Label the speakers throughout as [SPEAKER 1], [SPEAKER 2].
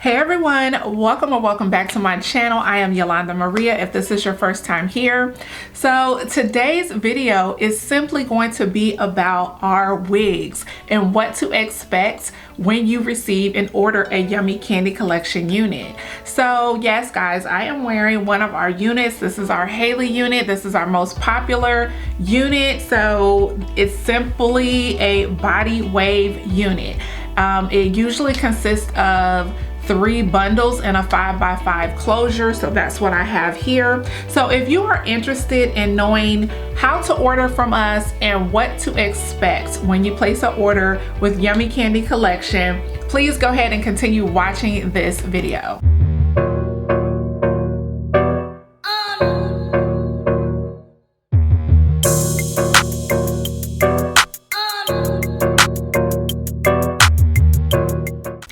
[SPEAKER 1] Hey everyone, welcome or welcome back to my channel. I am Yolanda Maria if this is your first time here. So today's video is simply going to be about our wigs and what to expect when you receive and order a Yummy Candy Collection unit. So yes guys, I am wearing one of our units. This is our Haley unit. This is our most popular unit. So it's simply a body wave unit. It usually consists of 3 bundles and a 5x5 closure, so that's what I have here. So if you are interested in knowing how to order from us and what to expect when you place an order with Yummy Candy Collection, please go ahead and continue watching this video.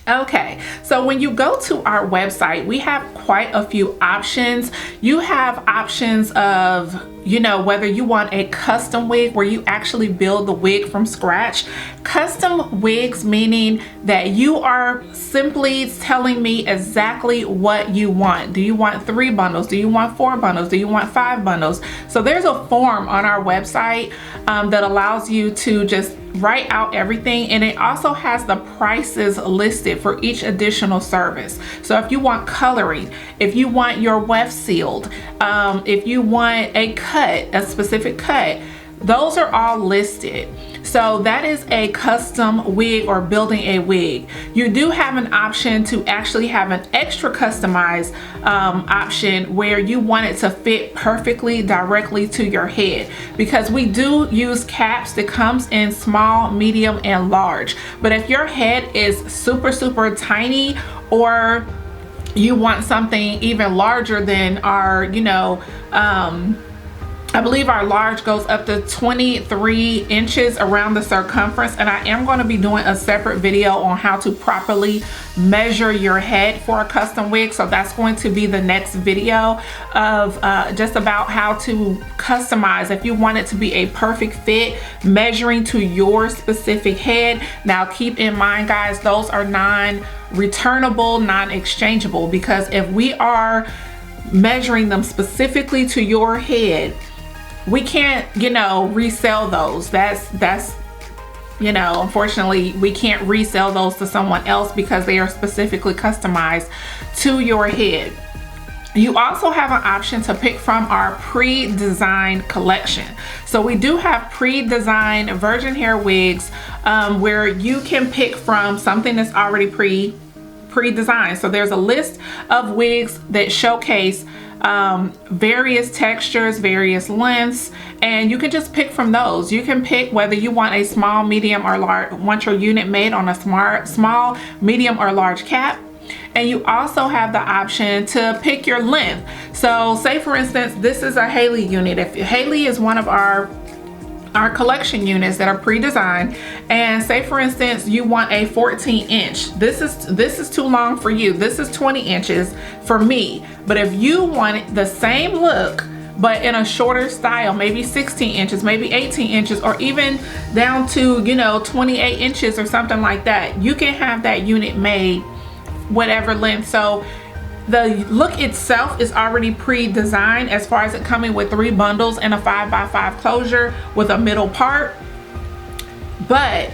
[SPEAKER 1] Okay, so when you go to our website, we have quite a few options. You have options of, whether you want a custom wig where you actually build the wig from scratch. Custom wigs meaning that you are simply telling me exactly what you want. Do you want 3 bundles? Do you want 4 bundles? Do you want 5 bundles? So there's a form on our website that allows you to just write out everything, and it also has the prices listed for each additional service. So if you want coloring, if you want your weft sealed, if you want a cut, a specific cut, those are all listed. So that is a custom wig or building a wig. You do have an option to actually have an extra customized option where you want it to fit perfectly directly to your head, because we do use caps that comes in small, medium, and large. But if your head is super tiny, or you want something even larger than our, I believe our large goes up to 23 inches around the circumference, and I am going to be doing a separate video on how to properly measure your head for a custom wig. So that's going to be the next video of just about how to customize if you want it to be a perfect fit, measuring to your specific head. Now keep in mind guys, those are non-returnable, non-exchangeable, because if we are measuring them specifically to your head, we can't, resell those. That's unfortunately, we can't resell those to someone else because they are specifically customized to your head. You also have an option to pick from our pre-designed collection. So we do have pre-designed virgin hair wigs where you can pick from something that's already pre-designed. So there's a list of wigs that showcase various textures, various lengths, and you can just pick from those. You can pick whether you want a small, medium, or large, want your unit made on a small, medium, or large cap. And you also have the option to pick your length. So say for instance, this is a Haley unit. If Haley is one of our collection units that are pre-designed, and say for instance you want a 14 inch, this is too long for you, this is 20 inches for me. But if you want the same look but in a shorter style, maybe 16 inches, maybe 18 inches, or even down to 28 inches or something like that, you can have that unit made whatever length. So the look itself is already pre-designed as far as it coming with 3 bundles and a 5x5 closure with a middle part. But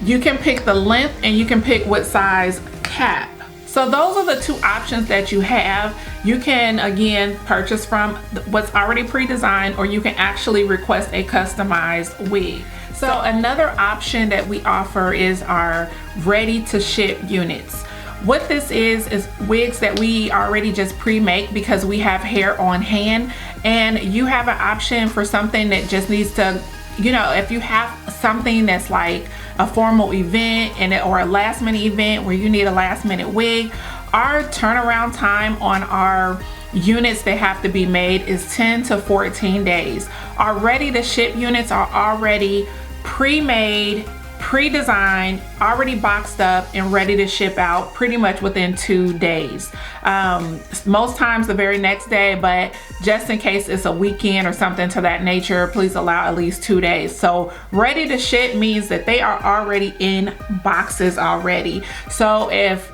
[SPEAKER 1] you can pick the length and you can pick what size cap. So those are the 2 options that you have. You can again purchase from what's already pre-designed, or you can actually request a customized wig. So another option that we offer is our ready to ship units. What this is wigs that we already just pre-make because we have hair on hand, and you have an option for something that just needs to, if you have something that's like a formal event or a last minute event where you need a last minute wig, our turnaround time on our units that have to be made is 10 to 14 days. Our ready to ship units are already pre-made, pre-designed, already boxed up and ready to ship out pretty much within 2 days. Most times the very next day, but just in case it's a weekend or something to that nature, please allow at least 2 days. So ready to ship means that they are already in boxes already. So if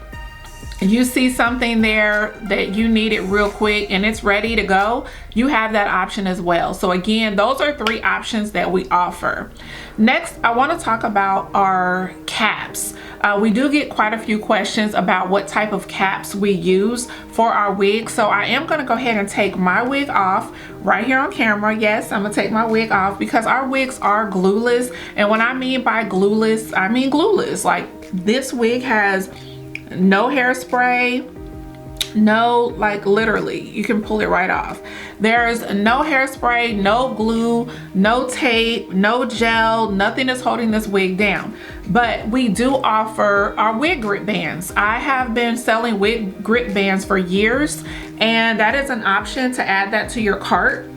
[SPEAKER 1] you see something there that you need it real quick and it's ready to go, you have that option as well. So again, those are 3 options that we offer. Next, I want to talk about our caps. We do get quite a few questions about what type of caps we use for our wigs. So I am going to go ahead and take my wig off right here on camera. Yes, I'm gonna take my wig off because our wigs are glueless. And when I mean by glueless, I mean glueless. Like, this wig has no hairspray, no, like literally you can pull it right off. There's no hairspray, no glue, no tape, no gel, nothing is holding this wig down. But we do offer our wig grip bands. I have been selling wig grip bands for years, and that is an option to add that to your cart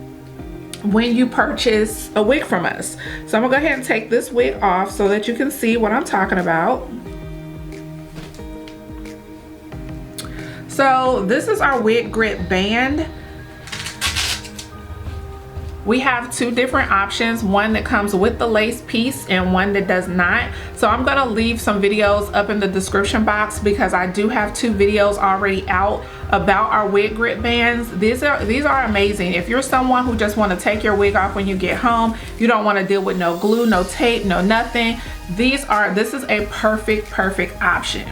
[SPEAKER 1] when you purchase a wig from us. So I'm gonna go ahead and take this wig off so that you can see what I'm talking about. So this is our wig grip band. We have 2 different options, one that comes with the lace piece and one that does not. So I'm gonna leave some videos up in the description box because I do have 2 videos already out about our wig grip bands. These are amazing. If you're someone who just want to take your wig off when you get home, you don't want to deal with no glue, no tape, no nothing, this is a perfect option.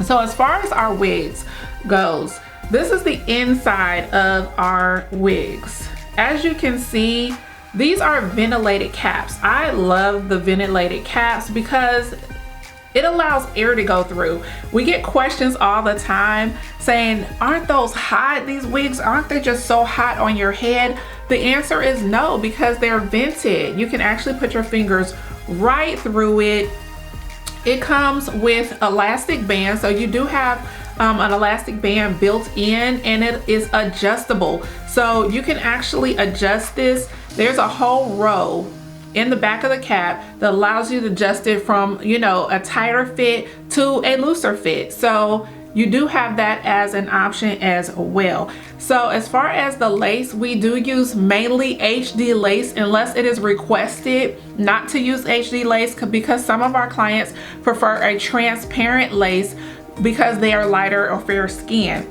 [SPEAKER 1] So as far as our wigs goes, this is the inside of our wigs. As you can see, these are ventilated caps. I love the ventilated caps because it allows air to go through. We get questions all the time saying, aren't those hot? These wigs, aren't they just so hot on your head? The answer is no, because they're vented. You can actually put your fingers right through it. It comes with elastic bands, so you do have an elastic band built in, and it is adjustable. So you can actually adjust this. There's a whole row in the back of the cap that allows you to adjust it from, you know, a tighter fit to a looser fit. So you do have that as an option as well. So as far as the lace, we do use mainly HD lace unless it is requested not to use HD lace, because some of our clients prefer a transparent lace because they are lighter or fair skin.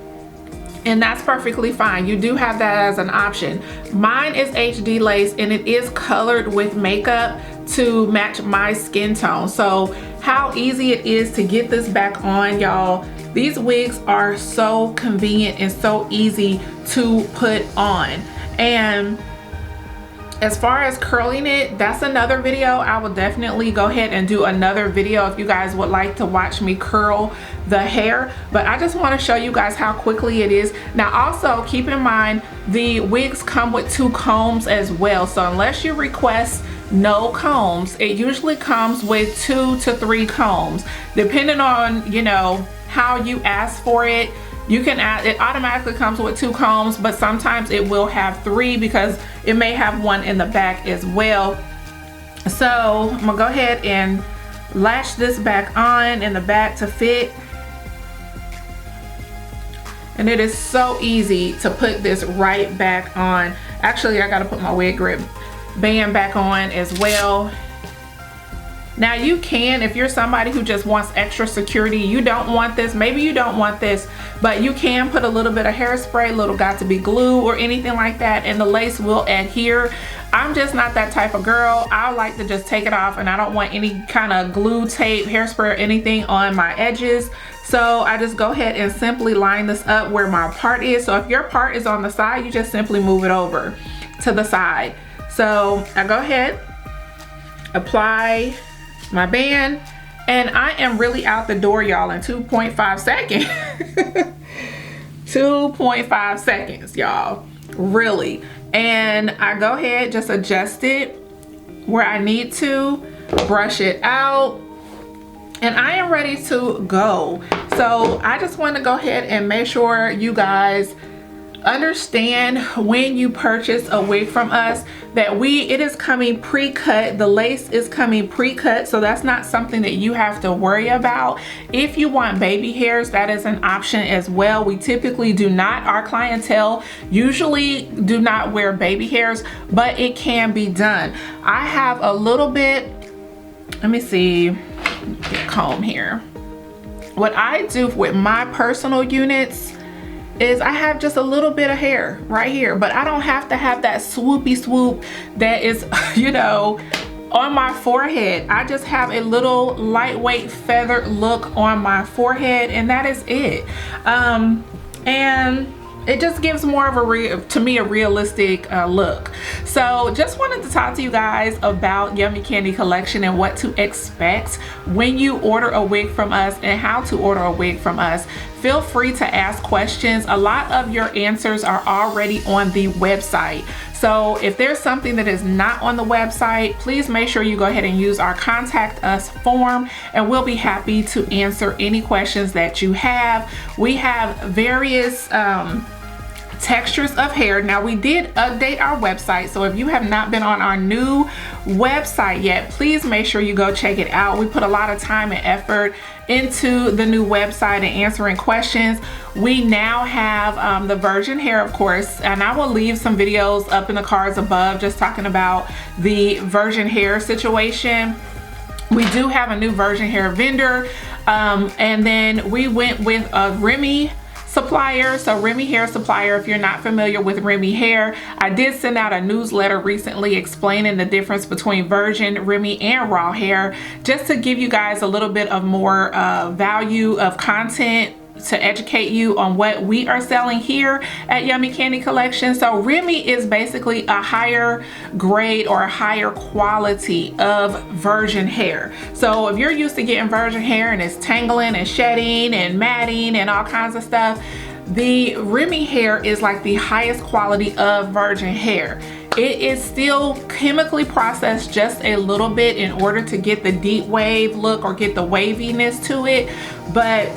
[SPEAKER 1] And that's perfectly fine. You do have that as an option. Mine is HD lace and it is colored with makeup to match my skin tone. So how easy it is to get this back on, y'all. These wigs are so convenient and so easy to put on. And as far as curling it, that's another video. I will definitely go ahead and do another video if you guys would like to watch me curl the hair. But I just want to show you guys how quickly it is. Now also keep in mind, the wigs come with 2 combs as well. So unless you request no combs, it usually comes with 2 to 3 combs, depending on, you know, how you ask for it. You can add, it automatically comes with 2 combs, but sometimes it will have 3 because it may have 1 in the back as well. So I'm gonna go ahead and latch this back on in the back to fit. And it is so easy to put this right back on. Actually, I gotta put my wig grip band back on as well. Now you can, if you're somebody who just wants extra security, you don't want this, maybe you don't want this, but you can put a little bit of hairspray, little got to be glue or anything like that, and the lace will adhere. I'm just not that type of girl. I like to just take it off, and I don't want any kind of glue, tape, hairspray, or anything on my edges. So I just go ahead and simply line this up where my part is. So if your part is on the side, you just simply move it over to the side. So I go ahead, apply my band, and I am really out the door, y'all, in 2.5 seconds. 2.5 seconds, y'all, really. And I go ahead, just adjust it where I need to, brush it out, and I am ready to go. So I just want to go ahead and make sure you guys understand when you purchase a wig from us that it is coming pre-cut. The lace is coming pre-cut, so that's not something that you have to worry about. If you want baby hairs, that is an option as well. We typically do not, our clientele usually do not wear baby hairs, but it can be done. I have a little bit, let me see, comb here. what I do with my personal units is I have just a little bit of hair right here, but I don't have to have that swoopy swoop that is, you know, on my forehead. I just have a little lightweight feathered look on my forehead, and that is it. And it just gives more of a realistic look. So just wanted to talk to you guys about Yummy Candi collection and what to expect when you order a wig from us and how to order a wig from us. Feel free to ask questions. A lot of your answers are already on the website. So if there's something that is not on the website, please make sure you go ahead and use our contact us form, and we'll be happy to answer any questions that you have. We have various textures of hair. Now, we did update our website, so if you have not been on our new website yet, please make sure you go check it out. We put a lot of time and effort into the new website and answering questions. We now have the virgin hair, of course, and I will leave some videos up in the cards above just talking about the virgin hair situation. We do have a new virgin hair vendor, and then we went with a Remy supplier. So Remy Hair Supplier, if you're not familiar with Remy Hair, I did send out a newsletter recently explaining the difference between virgin, Remy, and raw hair, just to give you guys a little bit of more value of content to educate you on what we are selling here at Yummy Candi Collection. So Remy is basically a higher grade or a higher quality of virgin hair. So if you're used to getting virgin hair and it's tangling and shedding and matting and all kinds of stuff, the Remy hair is like the highest quality of virgin hair. It is still chemically processed just a little bit in order to get the deep wave look or get the waviness to it, but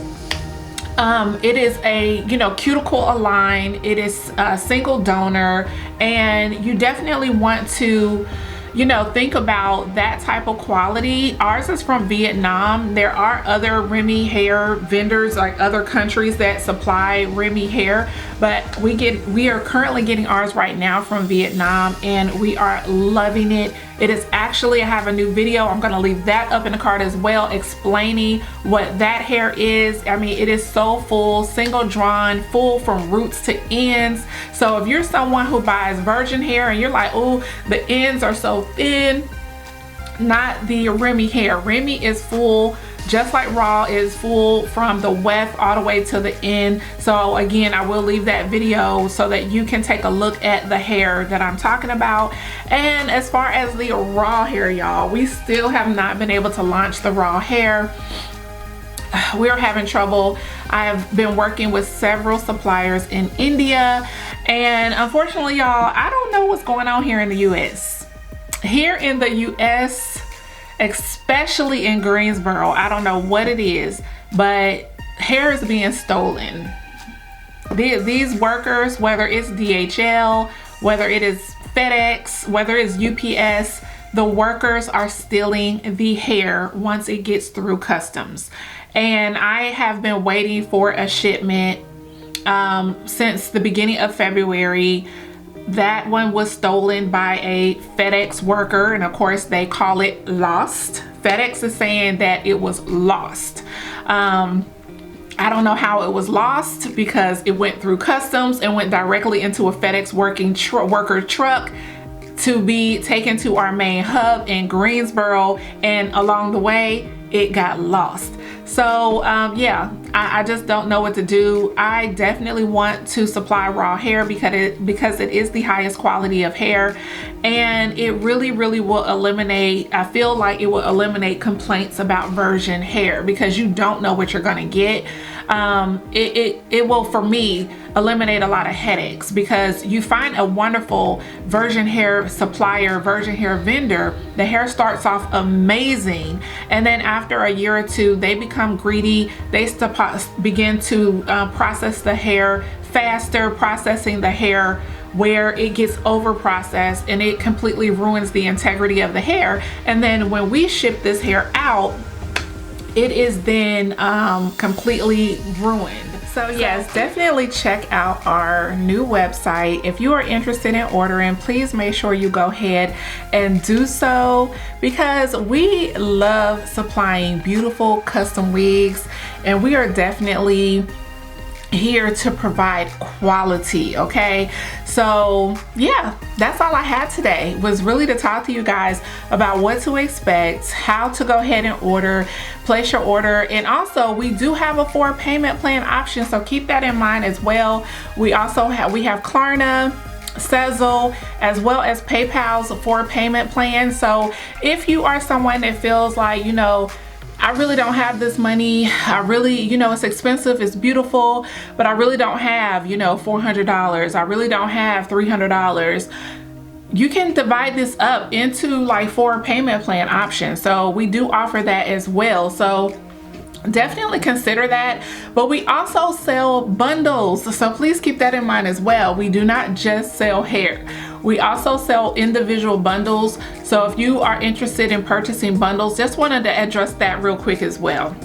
[SPEAKER 1] it is a, you know, cuticle aligned. It is a single donor, and you definitely want to, you know, think about that type of quality. Ours is from Vietnam. There are other Remy hair vendors, like other countries that supply Remy hair, but we are currently getting ours right now from Vietnam, and we are loving it. It is actually, I have a new video, I'm gonna leave that up in the card as well, explaining what that hair is. I mean, it is so full, single drawn, full from roots to ends. So if you're someone who buys virgin hair and you're like, oh, the ends are so thin, not the Remy hair. Remy is full, just like raw is full from the weft all the way to the end. So again, I will leave that video so that you can take a look at the hair that I'm talking about. And as far as the raw hair, y'all, we still have not been able to launch the raw hair. We're having trouble. I have been working with several suppliers in India, and unfortunately, y'all, I don't know what's going on here in the US. Here in the US, especially in Greensboro, I don't know what it is, but hair is being stolen. These workers, whether it's DHL, whether it is FedEx, whether it's UPS, the workers are stealing the hair once it gets through customs. And I have been waiting for a shipment since the beginning of February. That one was stolen by a FedEx worker, and of course they call it lost. FedEx is saying that it was lost. I don't know how it was lost, because it went through customs and went directly into a FedEx worker truck to be taken to our main hub in Greensboro, and along the way it got lost. So yeah, I just don't know what to do. I definitely want to supply raw hair because it is the highest quality of hair, and it really will eliminate, I feel like it will eliminate complaints about virgin hair, because you don't know what you're gonna get. It will, for me, eliminate a lot of headaches, because you find a wonderful virgin hair supplier, virgin hair vendor, the hair starts off amazing, and then after a year or two they become greedy. They begin to process the hair faster, processing the hair where it gets over processed, and it completely ruins the integrity of the hair. And then when we ship this hair out, it is then completely ruined. So yes, definitely check out our new website. If you are interested in ordering, please make sure you go ahead and do so, because we love supplying beautiful custom wigs, and we are definitely here to provide quality. Okay, so yeah, that's all I had today, was really to talk to you guys about what to expect, how to go ahead and place your order, and also we do have a 4 payment plan option, so keep that in mind as well. We have Klarna, Sezzle, as well as PayPal's 4 payment plan. So if you are someone that feels like, you know, I really don't have this money, I really, you know, it's expensive, it's beautiful, but I really don't have, you know, $400, I really don't have $300, you can divide this up into like 4 payment plan options. So we do offer that as well, so definitely consider that. But we also sell bundles, so please keep that in mind as well. We do not just sell hair, we also sell individual bundles. So if you are interested in purchasing bundles, just wanted to address that real quick as well.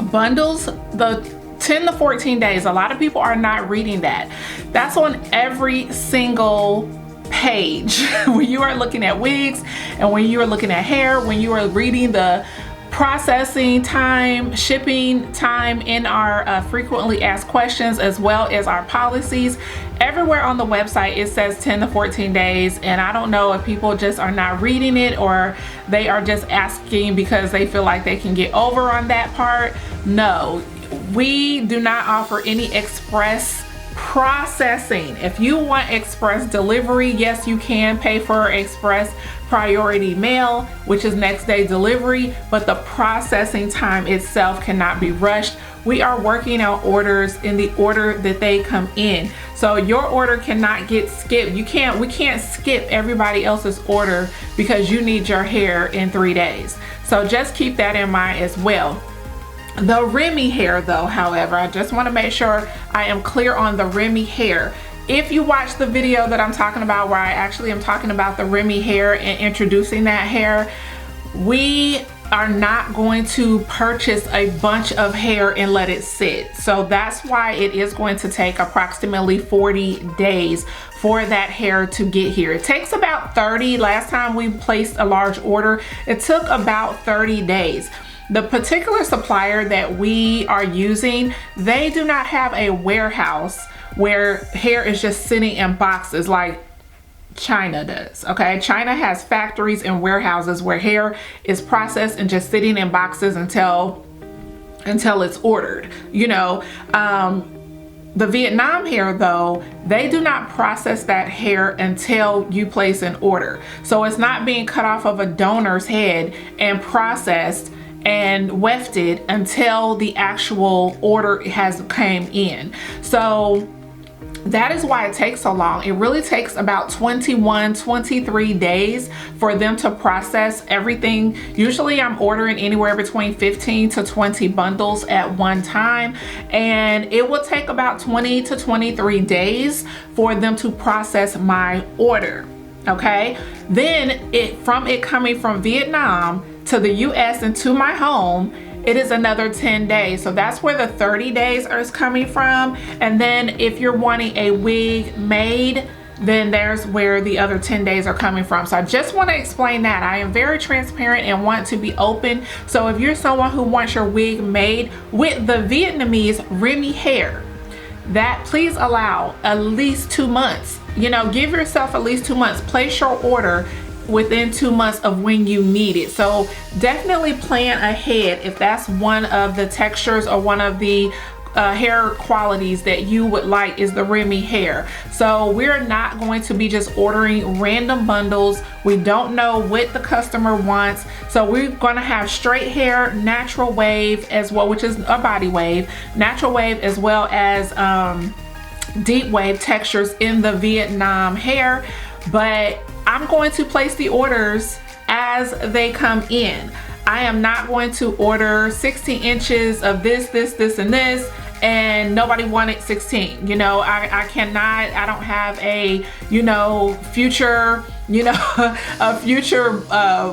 [SPEAKER 1] Bundles, the 10 to 14 days, a lot of people are not reading that. That's on every single page when you are looking at wigs, and when you are looking at hair, when you are reading the processing time, shipping time in our frequently asked questions, as well as our policies. Everywhere on the website it says 10 to 14 days, and I don't know if people just are not reading it, or they are just asking because they feel like they can get over on that part. No, we do not offer any express processing. If you want express delivery, yes, you can pay for express priority mail, which is next day delivery, but the processing time itself cannot be rushed. We are working on orders in the order that they come in, so your order cannot get skipped. We can't skip everybody else's order because you need your hair in 3 days. So just keep that in mind as well. The Remy hair though, however, I just want to make sure I am clear on the Remy hair. If you watch the video that I'm talking about, where I actually am talking about the Remy hair and introducing that hair, we are not going to purchase a bunch of hair and let it sit. So that's why it is going to take approximately 40 days for that hair to get here. It takes about 30. Last time we placed a large order, it took about 30 days. The particular supplier that we are using, they do not have a warehouse where hair is just sitting in boxes like China does. Okay, China has factories and warehouses where hair is processed and just sitting in boxes until it's ordered, you know. The Vietnam hair though, they do not process that hair until you place an order. So it's not being cut off of a donor's head and processed and wefted until the actual order has came in. So that is why it takes so long. It really takes about 21, 23 days for them to process everything. Usually I'm ordering anywhere between 15 to 20 bundles at one time, and it will take about 20 to 23 days for them to process my order. Okay, then from it coming from Vietnam to the US and to my home, it is another 10 days. So that's where the 30 days is coming from. And then if you're wanting a wig made, then there's where the other 10 days are coming from. So I just want to explain that. I am very transparent and want to be open. So if you're someone who wants your wig made with the Vietnamese Remy hair, that please allow at least 2 months. You know, give yourself at least 2 months. Place your order within 2 months of when you need it. So definitely plan ahead if that's one of the textures or one of the hair qualities that you would like is the Remy hair. So we're not going to be just ordering random bundles. We don't know what the customer wants. So we're going to have straight hair, natural wave as well, which is a body wave, natural wave, as well as deep wave textures in the Vietnam hair. But I'm going to place the orders as they come in. I am not going to order 16 inches of this, and this, and nobody wanted 16. You know, I cannot, I don't have a, you know, future, you know, a future,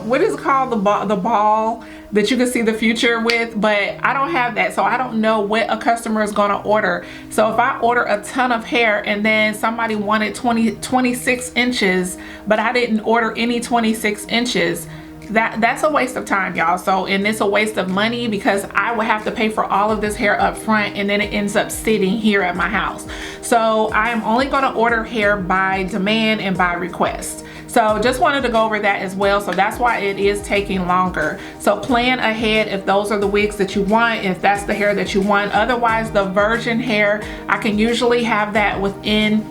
[SPEAKER 1] what is it called? The ball that you can see the future with, but I don't have that, so I don't know what a customer is going to order. So if I order a ton of hair and then somebody wanted 26 inches, but I didn't order any 26 inches, that's a waste of time, y'all. So, and it's a waste of money because I would have to pay for all of this hair up front, and then it ends up sitting here at my house. So I am only going to order hair by demand and by request. So just wanted to go over that as well. So that's why it is taking longer. So plan ahead if those are the wigs that you want, if that's the hair that you want. Otherwise, the virgin hair, I can usually have that within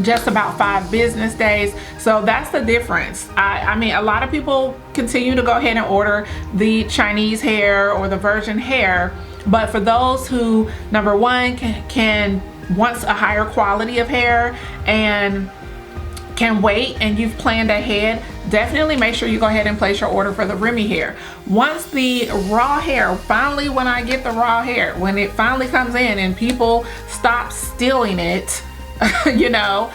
[SPEAKER 1] just about 5 business days. So that's the difference. I mean, a lot of people continue to go ahead and order the Chinese hair or the virgin hair, but for those who, number one, can wants a higher quality of hair and can wait, and you've planned ahead, definitely make sure you go ahead and place your order for the Remy hair. Once the raw hair, finally, when I get the raw hair, when it finally comes in and people stop stealing it, you know,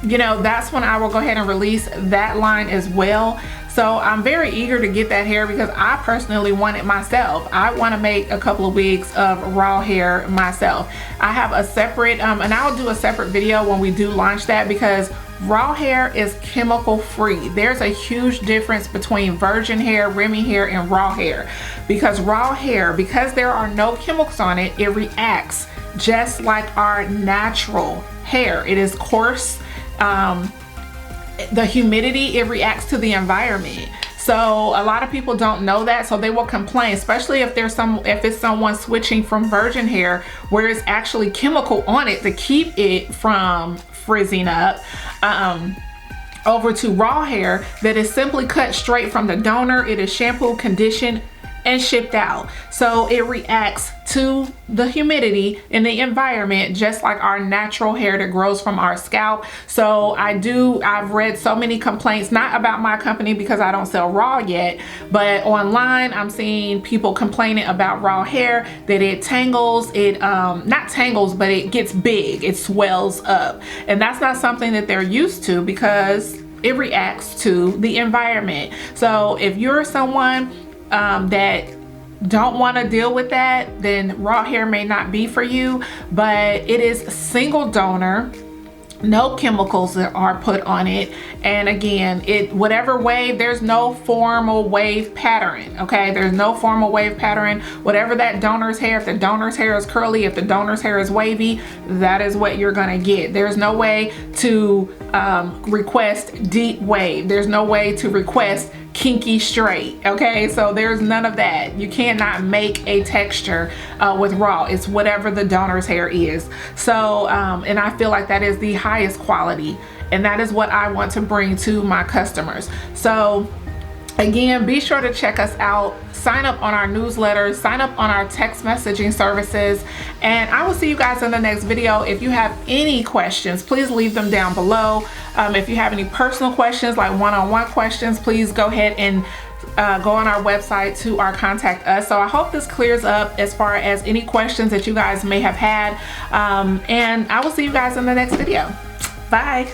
[SPEAKER 1] that's when I will go ahead and release that line as well. So I'm very eager to get that hair because I personally want it myself. I want to make a couple of wigs of raw hair myself. I have a separate, and I'll do a separate video when we do launch that, because raw hair is chemical free. There's a huge difference between virgin hair, Remy hair, and raw hair. Because raw hair, because there are no chemicals on it, it reacts just like our natural hair. It is coarse. The humidity, it reacts to the environment. So a lot of people don't know that, so they will complain, especially if it's someone switching from virgin hair where it's actually chemical on it to keep it from frizzing up, over to raw hair that is simply cut straight from the donor. It is shampooed, conditioned, and shipped out. So it reacts to the humidity in the environment just like our natural hair that grows from our scalp. So I've read so many complaints, not about my company because I don't sell raw yet, but online I'm seeing people complaining about raw hair, that it tangles, not tangles, but it gets big, it swells up. And that's not something that they're used to because it reacts to the environment. So if you're someone that don't want to deal with that, then raw hair may not be for you. But it is single donor, no chemicals that are put on it, and again, whatever wave, there's no formal wave pattern. Okay, there's no formal wave pattern. Whatever that donor's hair, if the donor's hair is curly, if the donor's hair is wavy, that is what you're gonna get. There's no way to request deep wave. There's no way to request kinky straight. Okay, so there's none of that. You cannot make a texture with raw. It's whatever the donor's hair is. So and I feel like that is the highest quality, and that is what I want to bring to my customers. So again, be sure to check us out, sign up on our newsletter, sign up on our text messaging services, and I will see you guys in the next video. If you have any questions, please leave them down below. If you have any personal questions, like one-on-one questions, please go ahead and go on our website to our contact us. So I hope this clears up as far as any questions that you guys may have had, and I will see you guys in the next video. Bye.